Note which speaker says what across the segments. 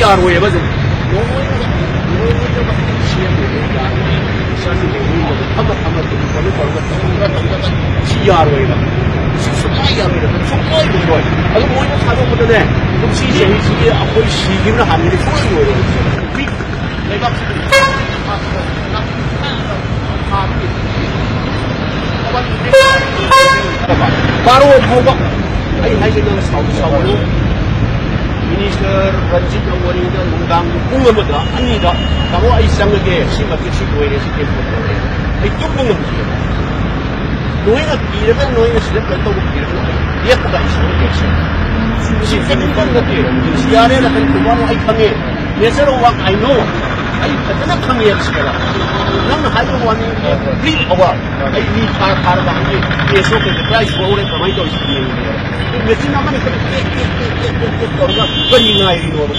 Speaker 1: 야로에가 좀 노무현가 시행되는 야로에 시작이 되는 거고 타마 되는 거는 지야로에가 야로에가 총거의 동거 아주 모이는 사정보다네 좀 시행시기에 앞으로 시기를 하는 게 소용이 오래 내가 바로 뭐가 아니 하시는 사우로 미니스터 런짓 원인가 농당 공무원보다 아니다. 바로 이 상에게 심하게 시도에 시킬 거예요. 이 뚝봉은 뭐예요? 노예가 이러면 노예가 시작했다고 이러면 예쁘다 있어요. 그렇죠. 시스템인 건 어때요? 시아래를 한 그거는 아이 강해. 예서로 와 아이노. 아이 가장 강해 시켜라. 나는 하려고 하는 게 그림 어봐. 아이 이 파르가 하는 게 예서로 프라이스 오래 가만히 더 있는 거예요. 며칠 남았는 그 거리가 거리가 이리로 오고.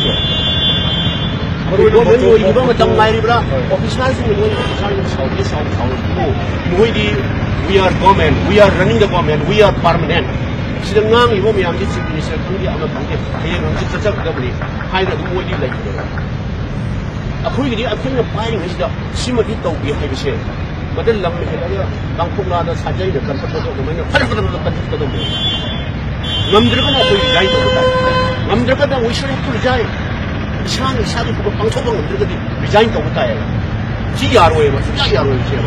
Speaker 1: 그리고 뭐 이번 정 말이라 오피스할 수 있는 거니까 사람이 싸우고 뭐이디 we are government, we are running the government, we are permanent. 시등강 이거 미양지 지금 시작한 게 아마 관계 해외는 직접 그러더니 하이드 뭐이디 레이더라. 아코이디 아코이는 파이링 해시다 심을 있다고 해비시. 그들 남미해다가 방콕나다 사자이 몇 번도 보면 하루도 던지도 뭐. 남들거나 거의 리자인 못다. 남들거나 we should have to resign. 이상한 이사도 그거 방송방 남들거나 리자인도 못다. 지야로에 뭐, 야로에 지야.